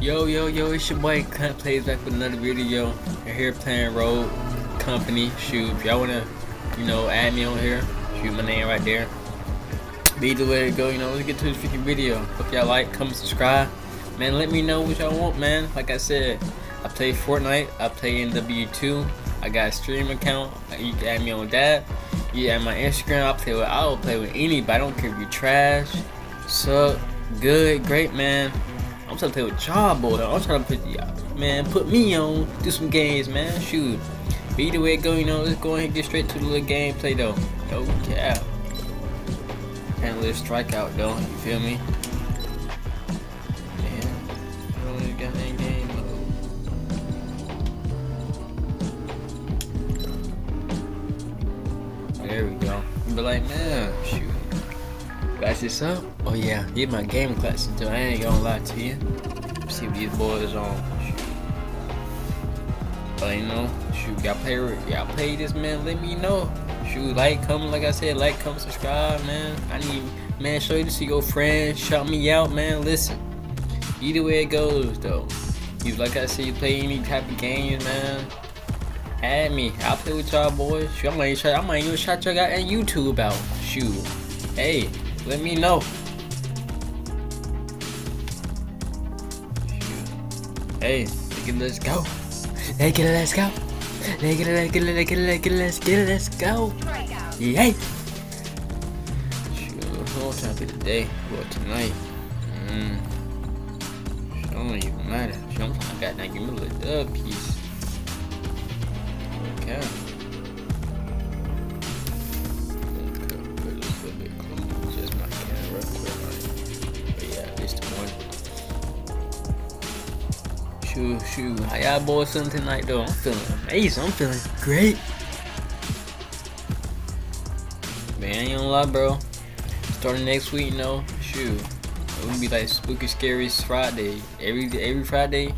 Yo, it's your boy Cunt Plays back with another video. I'm here playing Rogue Company. Shoot, if y'all wanna, add me on here, shoot my name right there. But either way it go, let's get to this freaking video. Hope y'all like, comment, subscribe. Man, let me know what y'all want, man. Like I said, I play Fortnite, I play NW2, I got a stream account. You can add me on that. You add my Instagram, I will play with anybody. I don't care if you trash, suck, good, great, man. I'm trying to play with y'all, boy. I'm trying to put me on, do some games, man. Shoot. But either way it go, let's go ahead and get straight to the little gameplay, though. No cap. And let's strike out, though. You feel me? Yeah. I don't even got that game mode. There we go. You be like, man, shoot. Got this up? Oh yeah, get my game class until I ain't gonna lie to you. See what these boys on. Shoot. But shoot, y'all play this, man. Let me know. Shoot, comment, like I said, comment, subscribe, man. I need, man, show you to see your friends, shout me out, man. Listen, either way it goes, though. You, like I said, you play any type of games, man. Add me. I'll play with y'all boys. Shoot, I might even shout y'all out on YouTube out. Shoot, hey. Let me know. Hey, let's go. Let's go. Let's go. Yay. Shoot, whole time for today. Well, tonight. It don't even matter. I got that. Give me a little dub piece. Okay. Shoot, how y'all boys feeling tonight though? I'm feeling amazing, I'm feeling great. Man, I ain't gonna lie, bro. Starting next week, shoot. It gonna be like Spooky Scary Friday. Every Friday,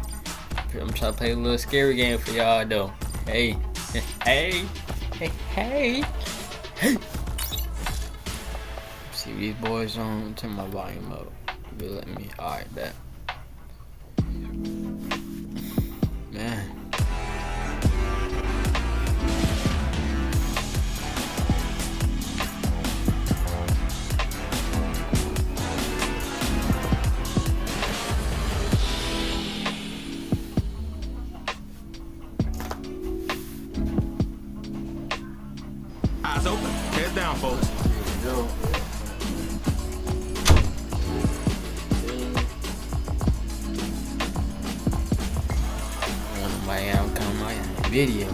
I'm trying to play a little scary game for y'all though. Hey. See these boys on, turn my volume up. Be letting me, alright, bet. Man. Eyes open, head down, folks. Here we go. Video, no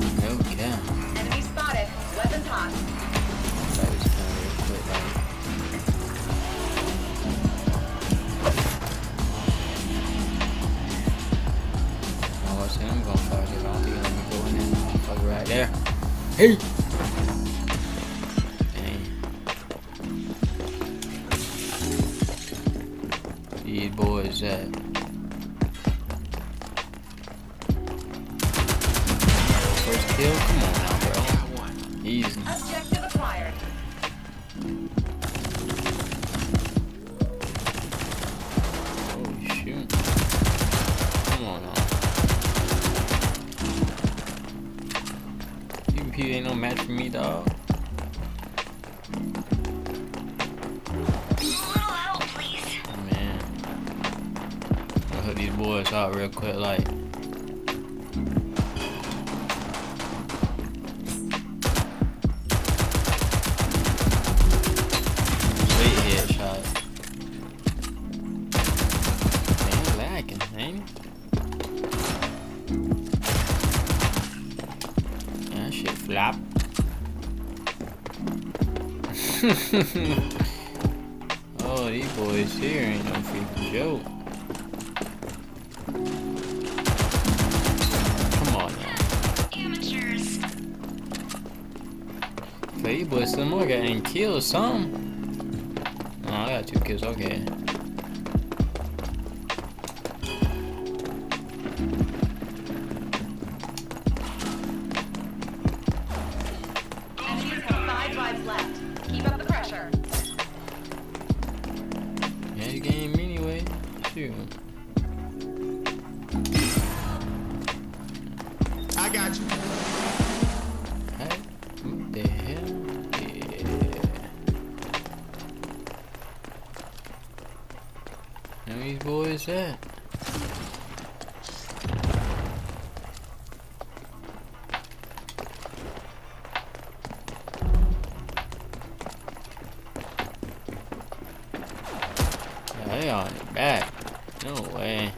cap. Enemy spotted. Weapons hot. I'm gonna fire this. I don't think I'm gonna go in there. Fuck right there. Hey! Dang. These boys at. First kill? Come on now, bro. Easy. Objective acquired. Oh, shoot. Come on now. UMP ain't no match for me, dog. Help, please. Oh, man. I'll hook these boys out real quick, like. That shit flop. Oh, these boys here ain't no freaking joke. Come on now. Amateurs. These boys some more got any kills, some. Oh, I got 2 kills, okay. Enemies have 5 lives left. Keep up the pressure. Yeah, you game anyway. Shoot. got you. Hey, what the hell? Yeah. Where these boys at? They on it back. No way.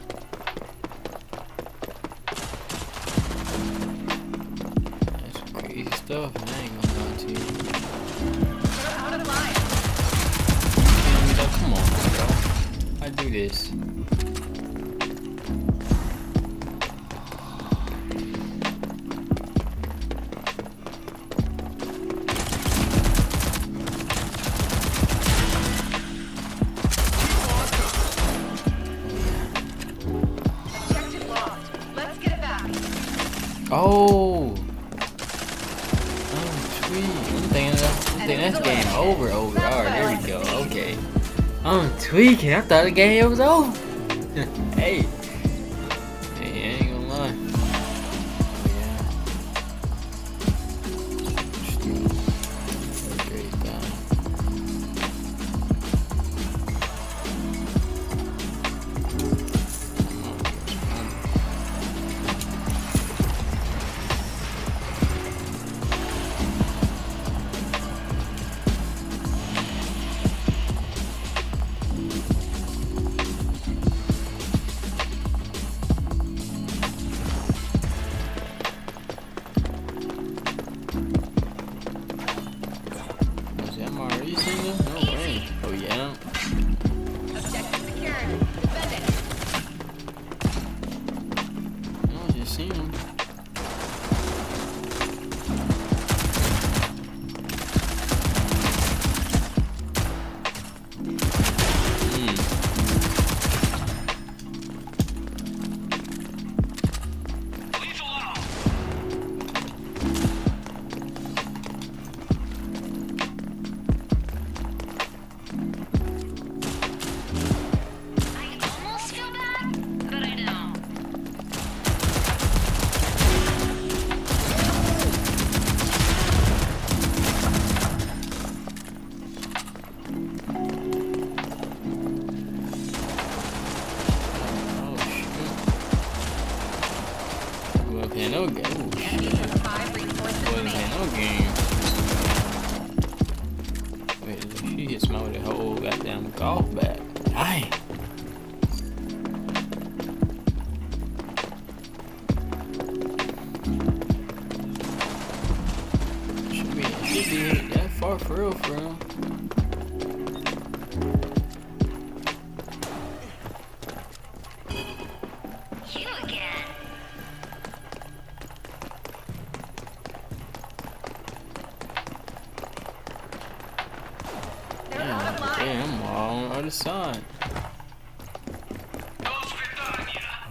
That's some crazy stuff. I ain't gonna lie to you. You're out of line. Come on, bro. I do this. Objective lost. Let's get it back. Oh, sweet. I'm thinking that's game over. Alright, there we go. Okay. I'm tweaking. I thought the game was over. Hey. Hey, I ain't gonna lie. Yeah. Great time. Was that Maurice in there? No way. Oh yeah. Objective secured. Defend it. I just seen him. I almost feel bad, but I don't. Oh shoot. Well, okay, no game. Oh Enemy shit. has 5 reinforcements Wasn't remaining. no game. Wait, she hit somebody with a whole goddamn golf bag. Dang. Should be that far for real, for real. You again. They're out of line. Damn, I'm all on the other side.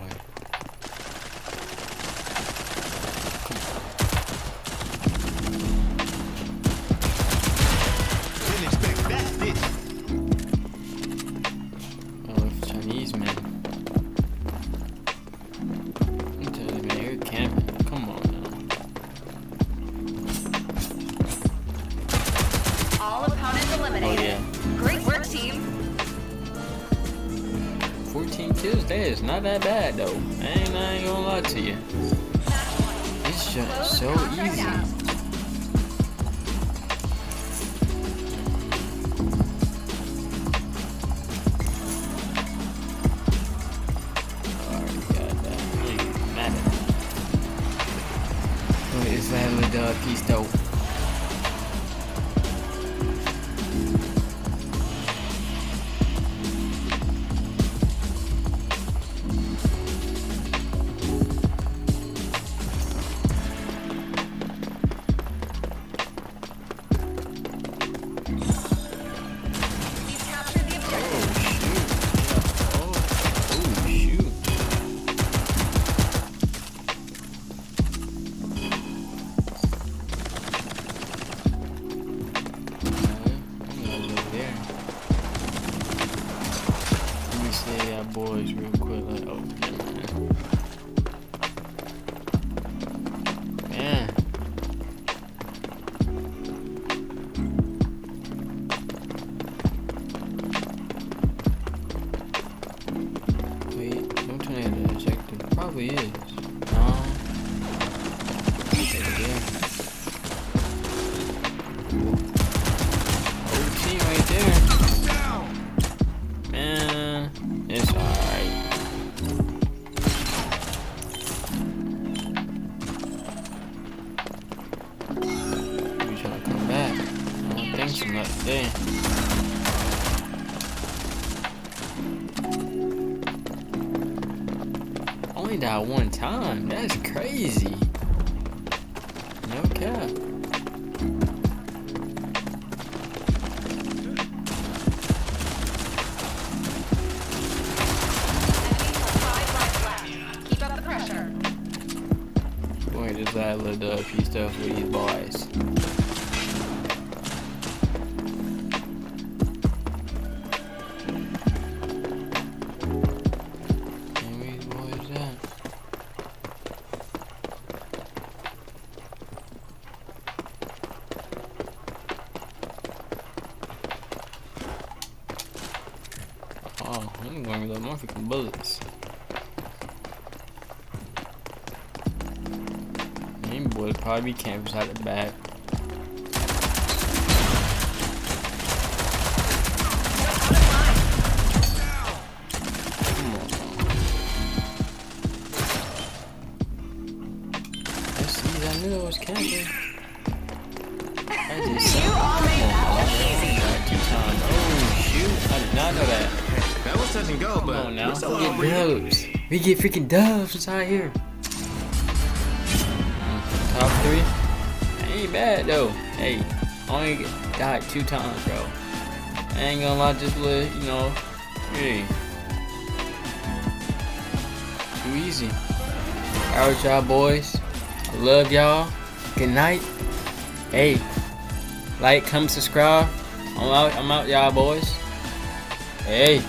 Wait. Didn't expect that, did you? Oh, it's Chinese man. I'm telling you, man, you're camping. Come on now. All opponents Oh eliminated. yeah. Great work, team. 14 kills, that is not that bad though. I ain't gonna lie to you. Match point. It's just Close so contract easy. out. Already got that. It ain't matter. Wait, is that little piece though? You've captured the objective. Oh shoot. Boys real quick like oh never mind. God damn. Only died one time. That's crazy. No cap. Keep up the pressure. Boy, just that little few stuff with these boys. And these boys at? Oh, I'm going with the motherfucking bullets. These boys probably be campers out the back. Come on. Let's see, I knew I was camping. I just You all made that look easy. died 2 times. Oh shoot, I did not know that. That was touch and go, Come but on now, we're still we on get dubs. We get freaking dubs inside here. Top 3? Ain't bad though. Hey, only died 2 times, bro. I ain't gonna lie, just little, you know, hey, too easy. Alright, y'all boys. I love y'all. Good night. Hey, like, comment, subscribe. I'm out, y'all boys. Hey.